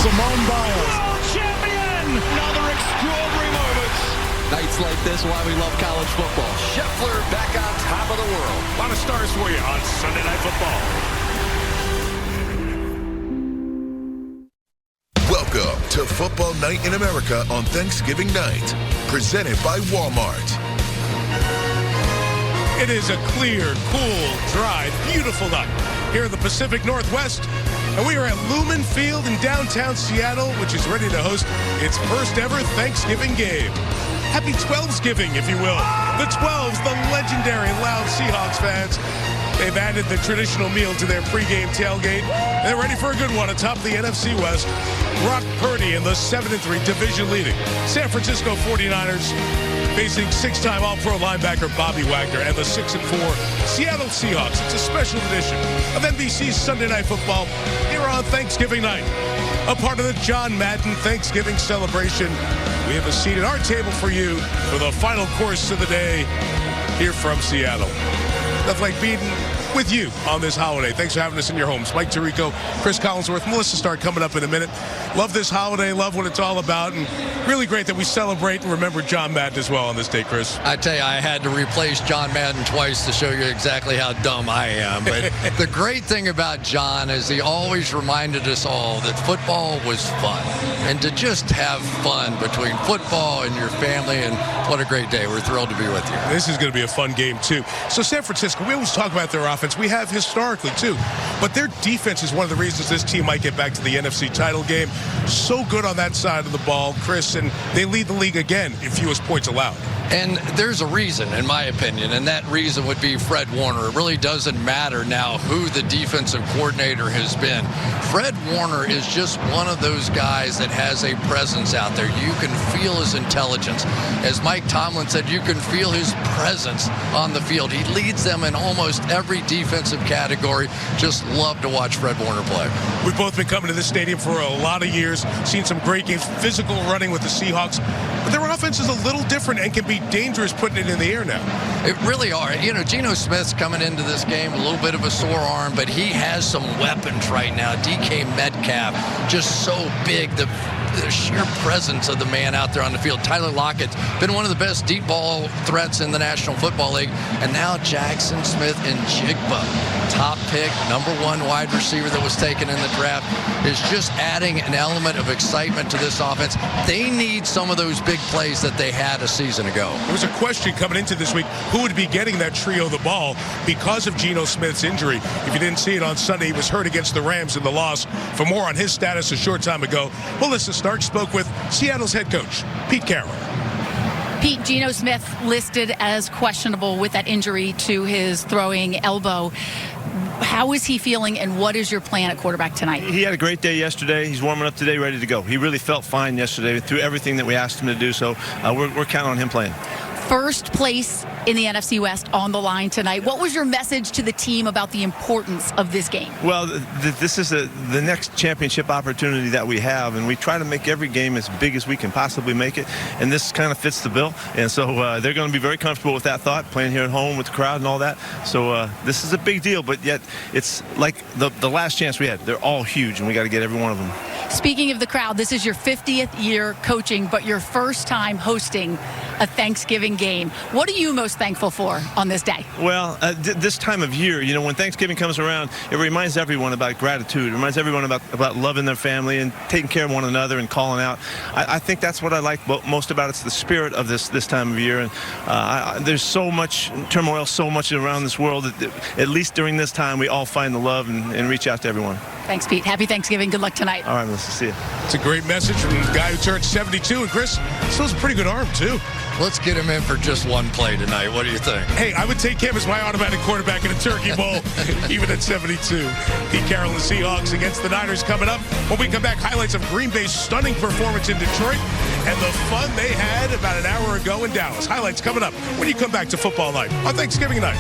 Simone Biles. World champion! Another extraordinary moment. Nights like this, why we love college football. Scheffler back on top of the world. A lot of stars for you on Sunday Night Football. Welcome to Football Night in America on Thanksgiving night, presented by Walmart. It is a clear, cool, dry, beautiful night here in the Pacific Northwest, and we are at Lumen Field in downtown Seattle, which is ready to host its first ever Thanksgiving game. Happy 12sgiving, if you will. The 12s, the legendary loud Seahawks fans. They've added the traditional meal to their pregame tailgate. They're ready for a good one atop the NFC West. Brock Purdy and the 7-3 division-leading San Francisco 49ers facing six-time All-Pro linebacker Bobby Wagner and the 6-4 Seattle Seahawks. It's a special edition of NBC's Sunday Night Football here on Thanksgiving night. A part of the John Madden Thanksgiving celebration. We have a seat at our table for you for the final course of the day here from Seattle. Nothing like being with you on this holiday. Thanks for having us in your homes. Mike Tirico, Chris Collinsworth, Melissa Stark coming up in a minute. Love this holiday, love what it's all about, and really great that we celebrate and remember John Madden as well on this day, Chris. I tell you, I had to replace John Madden twice to show you exactly how dumb I am. But the great thing about John is he always reminded us all that football was fun. And to just have fun between football and your family, and what a great day. We're thrilled to be with you. This is going to be a fun game, too. So San Francisco, we always talk about their offense. We have historically, too. But their defense is one of the reasons this team might get back to the NFC title game. So good on that side of the ball, Chris, and they lead the league again in fewest points allowed. And there's a reason, in my opinion, and that reason would be Fred Warner. It really doesn't matter now who the defensive coordinator has been. Fred Warner is just one of those guys that has a presence out there. You can feel his intelligence. As Mike Tomlin said, you can feel his presence on the field. He leads them in almost every defensive category. Just love to watch Fred Warner play. We've both been coming to this stadium for a lot of years, seen some great games, physical running with the Seahawks. But their offense is a little different and can be dangerous putting it in the air now. It really are. You know, Geno Smith's coming into this game a little bit of a sore arm, but he has some weapons right now. DK Metcalf, just so big. The sheer presence of the man out there on the field. Tyler Lockett's been one of the best deep ball threats in the National Football League. And now Jackson Smith and Jigba, top pick, #1 wide receiver that was taken in the draft, is just adding an element of excitement to this offense. They need some of those big plays that they had a season ago. There was a question coming into this week, who would be getting that trio the ball because of Geno Smith's injury. If you didn't see it on Sunday, he was hurt against the Rams in the loss. For more on his status a short time ago, Melissa Stark spoke with Seattle's head coach, Pete Carroll. Pete, Geno Smith listed as questionable with that injury to his throwing elbow. How is he feeling, and what is your plan at quarterback tonight? He had a great day yesterday. He's warming up today, ready to go. He really felt fine yesterday through everything that we asked him to do, so we're counting on him playing. First place in the NFC West on the line tonight. What was your message to the team about the importance of this game? Well, this is the next championship opportunity that we have, and we try to make every game as big as we can possibly make it, and this kind of fits the bill. And so they're going to be very comfortable with that thought, playing here at home with the crowd and all that. So this is a big deal, but yet it's like the last chance we had. They're all huge, and we got to get every one of them. Speaking of the crowd, this is your 50th year coaching, but your first time hosting a Thanksgiving game. What are you most thankful for on this day? Well, this time of year, you know, when Thanksgiving comes around, it reminds everyone about gratitude. It reminds everyone about loving their family and taking care of one another and calling out. I think that's what I like most about it. It's the spirit of this time of year. And there's so much turmoil, so much around this world that at least during this time, we all find the love and reach out to everyone. Thanks, Pete. Happy Thanksgiving. Good luck tonight. All right, let's see you. It's a great message from the guy who turned 72. And Chris, still has a pretty good arm, too. Let's get him in for just one play tonight. What do you think? Hey, I would take him as my automatic quarterback in a turkey bowl, even at 72. Pete Carroll and the Seahawks against the Niners coming up. When we come back, highlights of Green Bay's stunning performance in Detroit and the fun they had about an hour ago in Dallas. Highlights coming up when you come back to Football Night on Thanksgiving night.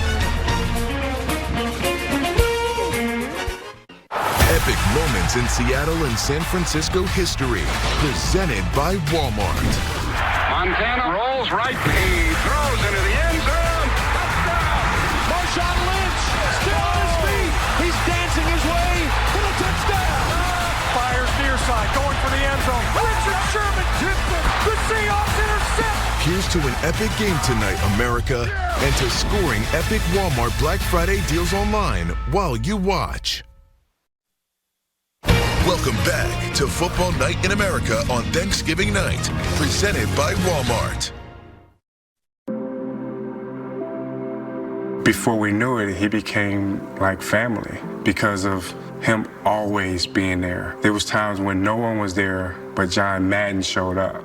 Epic moments in Seattle and San Francisco history. Presented by Walmart. Montana rolls right. He throws into the end zone. Touchdown. Marshawn Lynch still on his feet. He's dancing his way to the touchdown. Fires near side. Going for to an epic game tonight, America, and to scoring epic Walmart Black Friday deals online while you watch. Welcome back to Football Night in America on Thanksgiving night, presented by Walmart. Before we knew it, he became like family because of him always being there. There was times when no one was there, but John Madden showed up.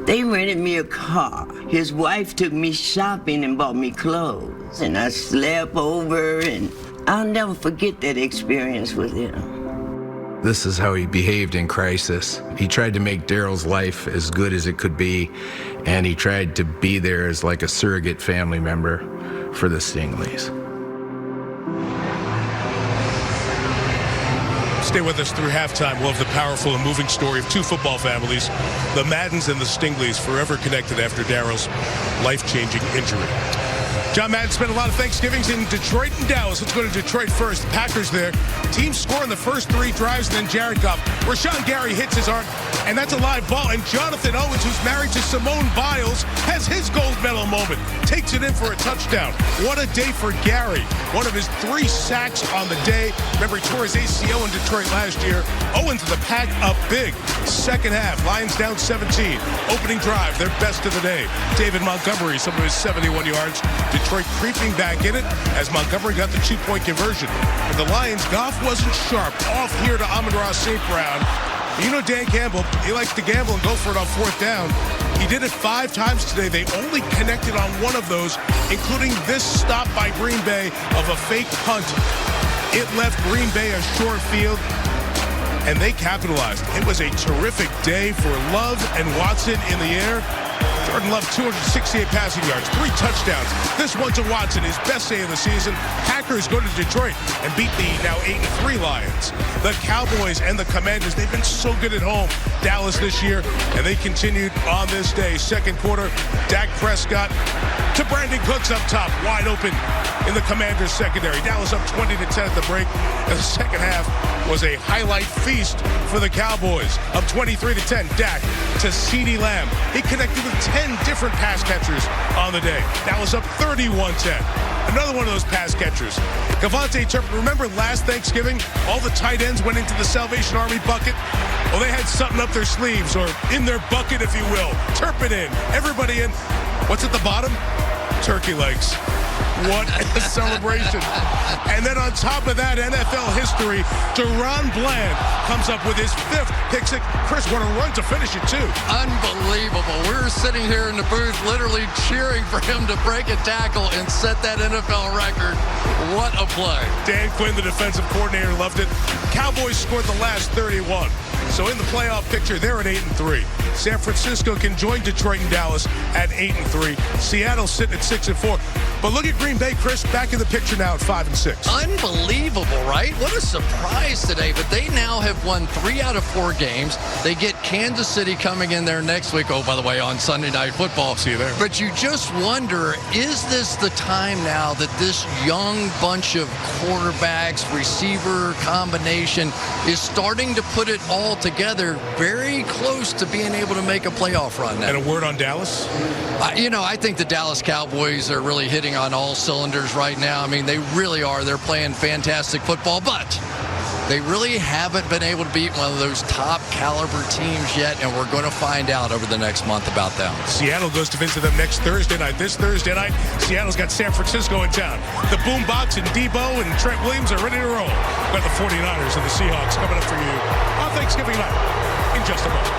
They rented me a car. His wife took me shopping and bought me clothes, and I slept over, and I'll never forget that experience with him. This is how he behaved in crisis. He tried to make Daryl's life as good as it could be, and he tried to be there as like a surrogate family member for the Stingleys. Stay with us through halftime. We'll have the powerful and moving story of two football families, the Maddens and the Stingleys, forever connected after Daryl's life-changing injury. John Madden spent a lot of Thanksgivings in Detroit and Dallas. Let's go to Detroit first. The Packers there. Team score in the first three drives, and then Jared Goff. Rashawn Gary hits his arm, and that's a live ball. And Jonathan Owens, who's married to Simone Biles, has his gold medal moment. Takes it in for a touchdown. What a day for Gary. One of his 3 sacks on the day. Remember, he tore his ACL in Detroit last year. Owens and the Pack up big. Second half, Lions down 17. Opening drive, their best of the day. David Montgomery, some of his 71 yards. Detroit creeping back in it as Montgomery got the 2-point conversion. But the Lions, Goff wasn't sharp. Off here to Amon-Ra St. Brown. You know Dan Campbell, he likes to gamble and go for it on 4th down. He did it 5 times today. They only connected on 1 of those, including this stop by Green Bay of a fake punt. It left Green Bay a short field, and they capitalized. It was a terrific day for Love and Watson in the air. Jordan Love, 268 passing yards, 3 touchdowns. This one to Watson, his best day of the season. Packers go to Detroit and beat the now 8-3 Lions. The Cowboys and the Commanders, they've been so good at home. Dallas this year, and they continued on this day. Second quarter, Dak Prescott to Brandon Cooks up top, wide open in the Commanders secondary. Dallas up 20-10 at the break. And the second half was a highlight feast for the Cowboys. Up 23-10, Dak to CeeDee Lamb. He connected with 10 different pass catchers on the day. Dallas up 31-10. Another one of those pass catchers. Cavante Turpin, remember last Thanksgiving, all the tight ends went into the Salvation Army bucket? Well, they had something up their sleeves, or in their bucket, if you will. Turpin in, everybody in. What's at the bottom? Turkey legs. What a celebration. And then on top of that, NFL history, Deron Bland comes up with his 5th pick six. Chris, what a run to finish it, too. Unbelievable. We were sitting here in the booth literally cheering for him to break a tackle and set that NFL record. What a play. Dan Quinn, the defensive coordinator, loved it. Cowboys scored the last 31. So in the playoff picture, they're at 8-3. San Francisco can join Detroit and Dallas at 8-3. Seattle sitting at 6-4. But look at Green Bay, Chris, back in the picture now at 5-6. Unbelievable, right? What a surprise today. But they now have won 3 out of 4 games. They get Kansas City coming in there next week. Oh, by the way, on Sunday Night Football. See you there. But you just wonder, is this the time now that this young bunch of quarterbacks, receiver combination is starting to put it all together, very close to being able to make a playoff run now? And a word on Dallas? I think the Dallas Cowboys are really hitting on all cylinders right now. I mean, they really are. They're playing fantastic football, but they really haven't been able to beat one of those top caliber teams yet, and we're going to find out over the next month about them. Seattle goes to visit them next Thursday night. This Thursday night, Seattle's got San Francisco in town. The Boombox and Debo and Trent Williams are ready to roll. Got the 49ers and the Seahawks coming up for you on Thanksgiving night in just a moment.